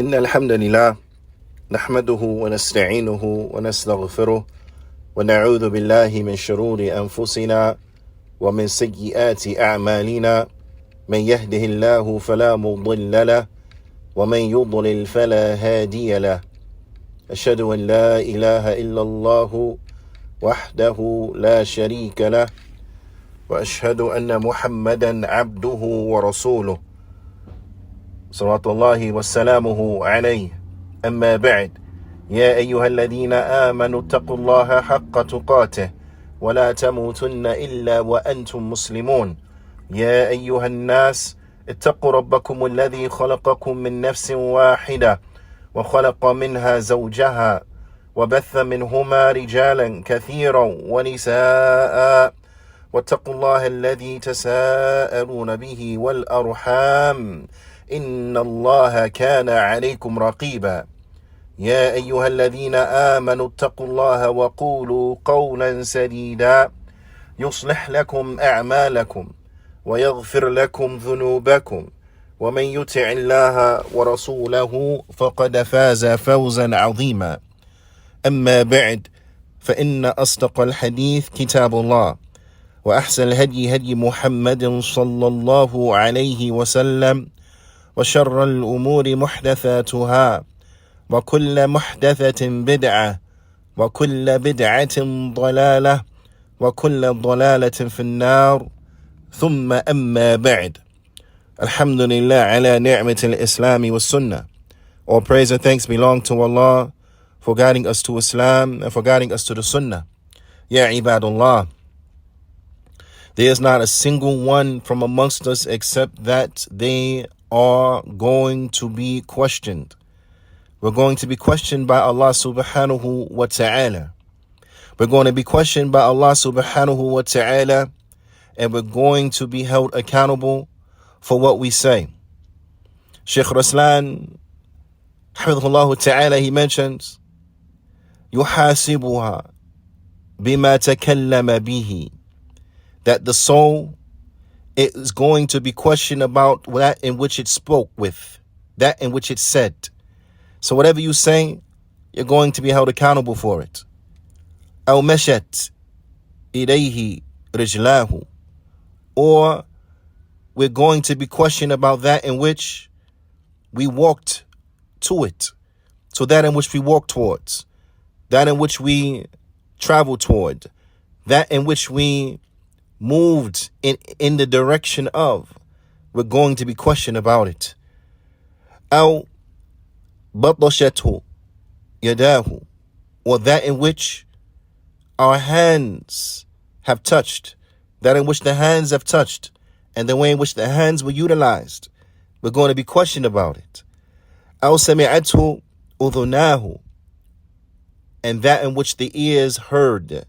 إن الحمد لله نحمده ونستعينه ونستغفره ونعوذ بالله من شرور أنفسنا ومن سيئات أعمالنا من يهده الله فلا مضل له ومن يضلل فلا هادي له أشهد أن لا إله إلا الله وحده لا شريك له وأشهد أن محمدا عبده ورسوله صلوات الله وسلامه عليه. أما بعد، يا أيها الذين آمنوا اتقوا الله حق تقاته ولا تموتن إلا وأنتم مسلمون. يا أيها الناس اتقوا ربكم الذي خلقكم من نفس واحدة وخلق منها زوجها وبث منهما رجالا كثيرا ونساء واتقوا الله الذي تساءلون به والأرحام إن الله كان عليكم رقيبا. يا أيها الذين آمنوا اتقوا الله وقولوا قولا سديدا يصلح لكم أعمالكم ويغفر لكم ذنوبكم ومن يطع الله ورسوله فقد فاز فوزا عظيما. أما بعد، فإن أصدق الحديث كتاب الله وأحسن الهدي هدي محمد صلى الله عليه وسلم وشر الأمور محدثاتها وكل محدثة بدعة وكل بدعة ضلالة وكل ضلالة في النار. ثم أما بعد. Alhamdulillah ala ni'mat al-Islam wa sunnah. All praise and thanks belong to Allah for guiding us to Islam and for guiding us to the sunnah. Ya ibadullah, there is not a single one from amongst us except that they are going to be questioned. We're going to be questioned by Allah subhanahu wa ta'ala. We're going to be questioned by Allah subhanahu wa ta'ala, and we're going to be held accountable for what we say. Shaykh Raslan, hafidhullah ta'ala, he mentions, يُحَاسِبُهَا بِمَا تَكَلَّمَ بِهِ, that the soul is going to be questioned about that in which it spoke with, that in which it said. So whatever you say, you're going to be held accountable for it. أَوْ مَشَتْ إِلَيْهِ رِجْلَاهُ, or we're going to be questioned about that in which we walked to it. So that in which we walked towards, that in which we traveled toward, that in which we moved in the direction of, we're going to be questioned about it. أو بطشته يداه, or that in which our hands have touched, that in which the hands have touched, and the way in which the hands were utilized, we're going to be questioned about it. أو سمعته أذناه, and that in which the ears heard,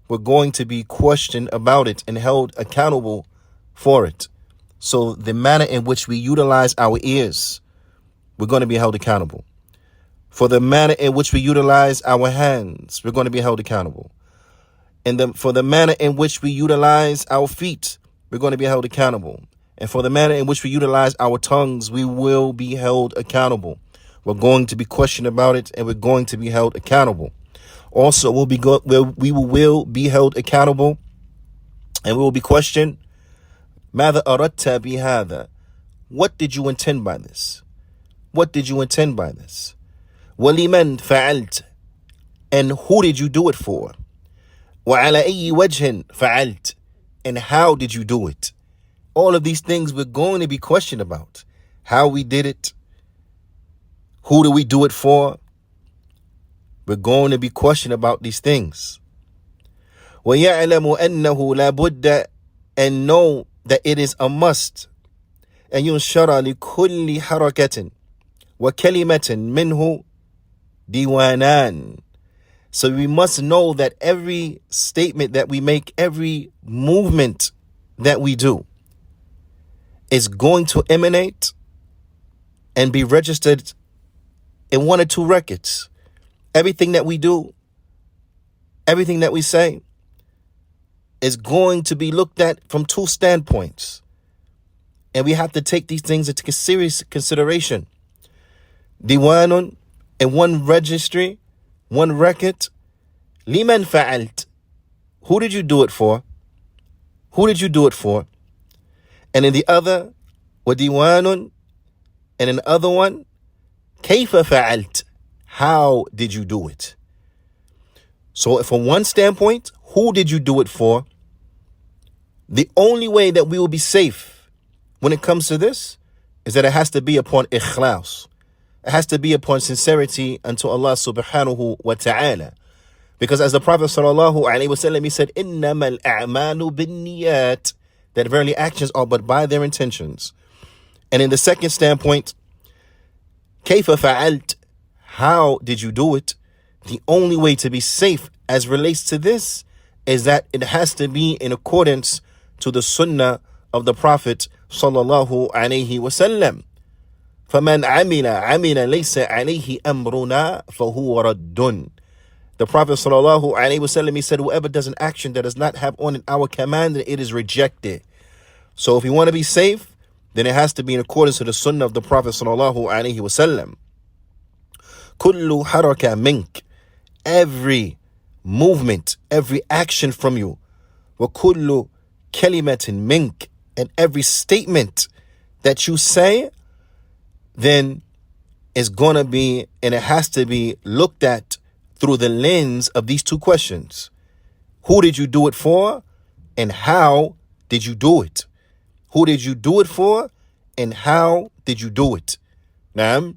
we're going to be questioned about it and held accountable for it. So the manner in which we utilize our ears, we're going to be held accountable. For the manner in which we utilize our hands, we're going to be held accountable. And for the manner in which we utilize our feet, we're going to be held accountable. And for the manner in which we utilize our tongues, we will be held accountable. We're going to be questioned about it, and we're going to be held accountable. Also, we will be held accountable, and we will be questioned. ماذا أردت بهذا? What did you intend by this? What did you intend by this? وَلِمَنْ فَعَلْتَ, and who did you do it for? وَعَلَى أَيِّ وَجْهٍ فَعَلْتَ, and how did you do it? All of these things we're going to be questioned about. How we did it. Who do we do it for? We're going to be questioned about these things. وَيَعْلَمُ أَنَّهُ لَا بُدَّ, and know that it is a must. أَن يُنْشَرَ لِكُلِّ حَرَكَةٍ وَكَلِمَةٍ مِنْهُ دِيوَانَانِ. So we must know that every statement that we make, every movement that we do, is going to emanate and be registered in one or two records. Everything that we do, everything that we say, is going to be looked at from two standpoints. And we have to take these things into serious consideration. Diwanun, in one registry, one record. Liman fa'alt. Who did you do it for? Who did you do it for? And in the other, wadiwanun, and in the other one, kayfa fa'alt. How did you do it? So from one standpoint, who did you do it for? The only way that we will be safe when it comes to this is that it has to be upon ikhlas. It has to be upon sincerity unto Allah subhanahu wa ta'ala. Because as the Prophet sallallahu alaihi wasallam, he said, إِنَّمَا الْأَعْمَالُ بِالنِّيَّاتِ, that verily actions are but by their intentions. And in the second standpoint, كَيْفَ فَعَلْتَ, how did you do it? The only way to be safe as relates to this is that it has to be in accordance to the sunnah of the Prophet sallallahu alaihi wasallam. فَمَنْ عَمِلَ لَيْسَ عَلَيْهِ أَمْرُنَا فَهُوَ رَدٌّ. The Prophet sallallahu alaihi wasallam, he said, whoever does an action that does not have on it our command, it is rejected. So if you want to be safe, then it has to be in accordance to the sunnah of the Prophet sallallahu alaihi wasallam. Kullu haraka mink, every movement, every action from you. Wa kullu kalimatin mink, and every statement that you say, then is going to be, and it has to be looked at through the lens of these two questions. Who did you do it for? And how did you do it? Who did you do it for? And how did you do it? Naam.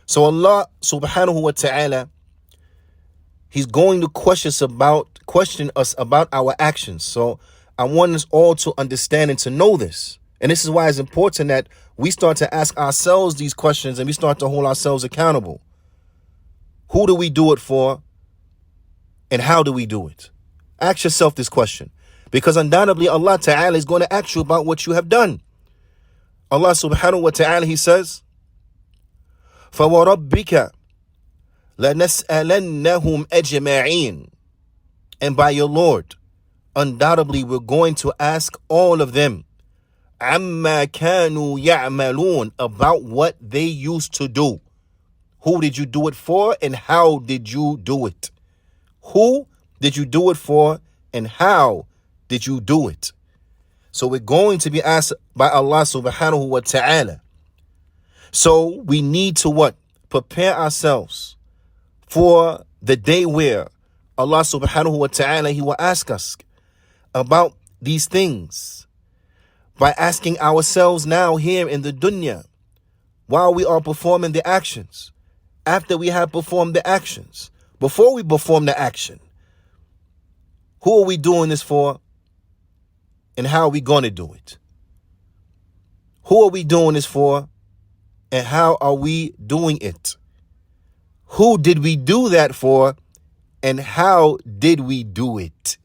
So Allah subhanahu wa ta'ala, He's going to question us about our actions. So I want us all to understand and to know this. And this is why it's important that we start to ask ourselves these questions and we start to hold ourselves accountable. Who do we do it for? And how do we do it? Ask yourself this question. Because undoubtedly Allah Ta'ala is going to ask you about what you have done. Allah subhanahu wa ta'ala, He says, فَوَرَبِّكَ لَنَسْأَلَنَّهُمْ أَجْمَعِينَ. And by your Lord, undoubtedly we're going to ask all of them عَمَّا كَانُوا يَعْمَلُونَ, about what they used to do. Who did you do it for and how did you do it? Who did you do it for and how did you do it? So we're going to be asked by Allah subhanahu wa ta'ala. So we need to what? Prepare ourselves for the day where Allah subhanahu wa ta'ala, He will ask us about these things by asking ourselves now here in the dunya while we are performing the actions. After we have performed the actions, before we perform the action, who are we doing this for and how are we going to do it? Who are we doing this for and how are we doing it? Who did we do that for and how did we do it?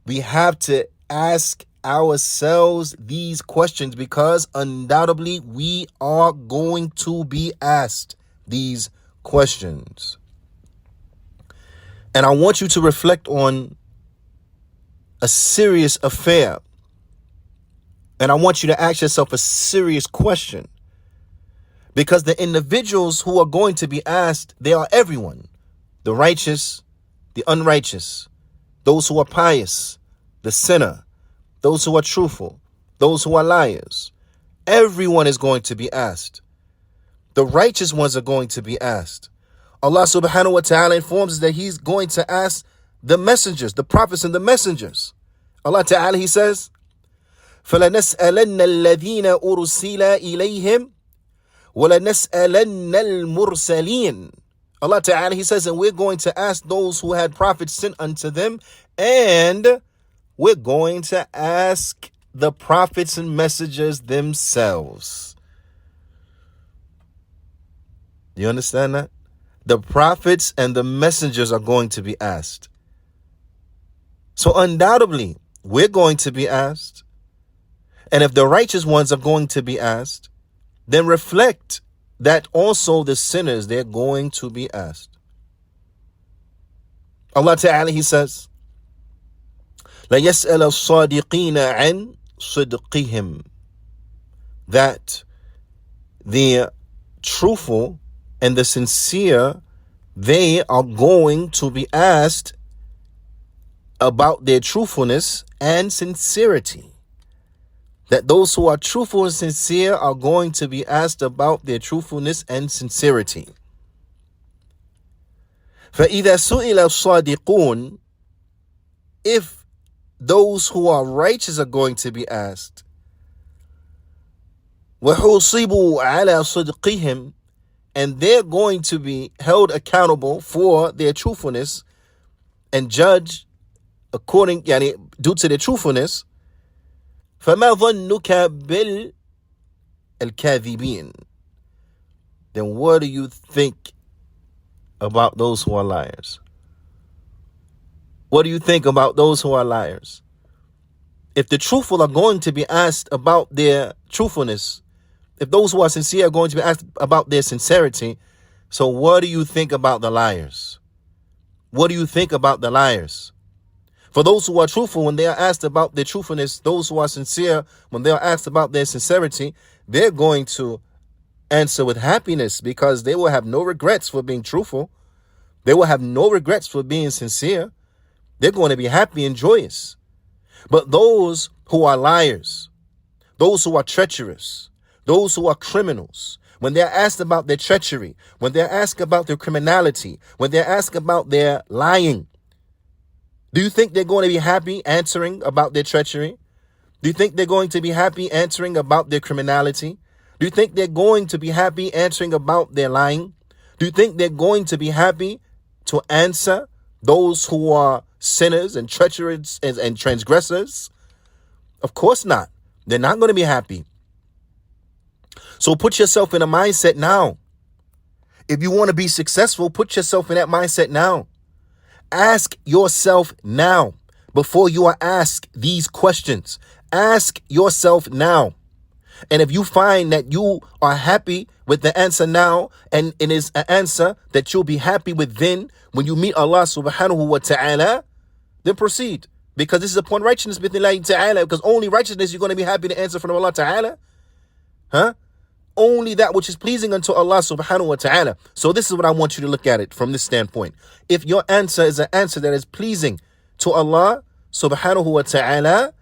We have to ask ourselves these questions because undoubtedly we are going to be asked these questions. And I want you to reflect on a serious affair. And I want you to ask yourself a serious question. Because the individuals who are going to be asked, they are everyone. The righteous, the unrighteous, those who are pious, the sinner, those who are truthful, those who are liars. Everyone is going to be asked. The righteous ones are going to be asked. Allah subhanahu wa ta'ala informs us that He's going to ask the messengers, the prophets and the messengers. Allah ta'ala, He says, فَلَنَسْأَلَنَّ الَّذِينَ أُرْسِلَ إِلَيْهِمْ وَلَنَسْأَلَنَّ الْمُرْسَلِينَ. Allah ta'ala, He says, and we're going to ask those who had prophets sent unto them, and we're going to ask the prophets and messengers themselves. Do you understand that? The prophets and the messengers are going to be asked. So undoubtedly, we're going to be asked. And if the righteous ones are going to be asked, then reflect that also the sinners, they're going to be asked. Allah Ta'ala, He says, لَيَسْأَلَ الصَّادِقِينَ عَنْ صِدْقِهِمْ, that the truthful and the sincere, they are going to be asked about their truthfulness and sincerity. That those who are truthful and sincere are going to be asked about their truthfulness and sincerity. فَإِذَا سُئِلَ الصَّادِقُونَ, if those who are righteous are going to be asked, وَحُوصِبُوا عَلَى صِدْقِهِمْ, and they're going to be held accountable for their truthfulness and judged according, due to their truthfulness. فَمَا ظَنُّكَ بِالْكَاذِبِينَ, then what do you think about those who are liars? What do you think about those who are liars? If the truthful are going to be asked about their truthfulness, if those who are sincere are going to be asked about their sincerity, so what do you think about the liars? What do you think about the liars? For those who are truthful, when they are asked about their truthfulness, those who are sincere, when they are asked about their sincerity, they're going to answer with happiness because they will have no regrets for being truthful. They will have no regrets for being sincere. They're going to be happy and joyous. But those who are liars, those who are treacherous, those who are criminals, when they're asked about their treachery, when they're asked about their criminality, when they're asked about their lying, do you think they're going to be happy answering about their treachery? Do you think they're going to be happy answering about their criminality? Do you think they're going to be happy answering about their lying? Do you think they're going to be happy to answer those who are sinners and treacherous and transgressors? Of course not. They're not going to be happy. So put yourself in a mindset now. If you want to be successful, put yourself in that mindset now. Ask yourself now before you are asked these questions. Ask yourself now. And if you find that you are happy with the answer now, and it is an answer that you'll be happy with then when you meet Allah subhanahu wa ta'ala, then proceed. Because this is upon righteousness bithnillahi ta'ala, because only righteousness you're going to be happy to answer from Allah ta'ala. Only that which is pleasing unto Allah subhanahu wa ta'ala. So this is what I want you to look at it from this standpoint. If your answer is an answer that is pleasing to Allah subhanahu wa ta'ala,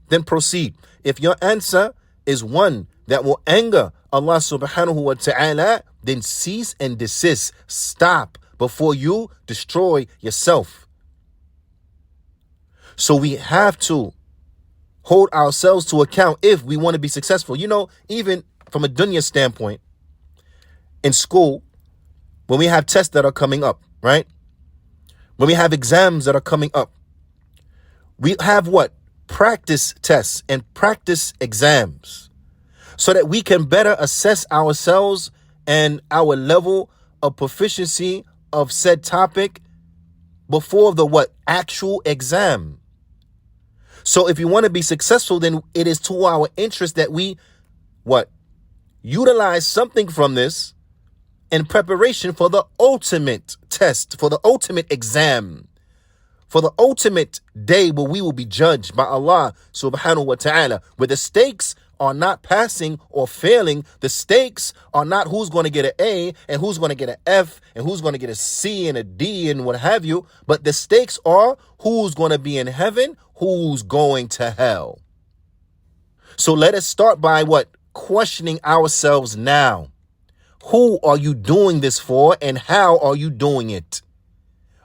then proceed. If your answer is one that will anger Allah subhanahu wa ta'ala, then cease and desist. Stop before you destroy yourself. So we have to hold ourselves to account if we want to be successful. Even from a dunya standpoint, in school, when we have tests that are coming up, right? When we have exams that are coming up, we have what? Practice tests and practice exams so that we can better assess ourselves and our level of proficiency of said topic before the what? Actual exam. So if you want to be successful, then it is to our interest that we what? Utilize something from this in preparation for the ultimate test, for the ultimate exam, for the ultimate day where we will be judged by Allah subhanahu wa ta'ala, where the stakes are not passing or failing. The stakes are not who's going to get an A and who's going to get an F and who's going to get a C and a D and what have you. But the stakes are who's going to be in heaven, who's going to hell. So let us start by what? Questioning ourselves now. Who are you doing this for and how are you doing it?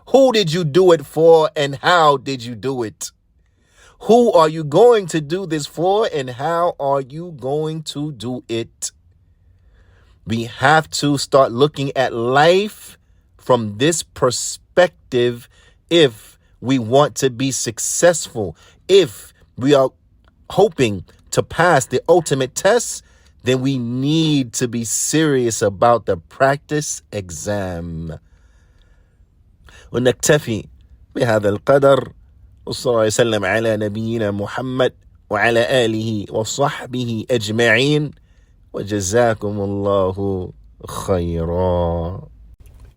Who did you do it for and how did you do it? Who are you going to do this for and how are you going to do it? We have to start looking at life from this perspective if we want to be successful. If we are hoping to pass the ultimate test, then we need to be serious about the practice exam. ونكتفي بهذا القدر، وصلى الله وسلم على نبينا محمد وعلى آله وصحبه أجمعين، وجزاكم الله خيرا.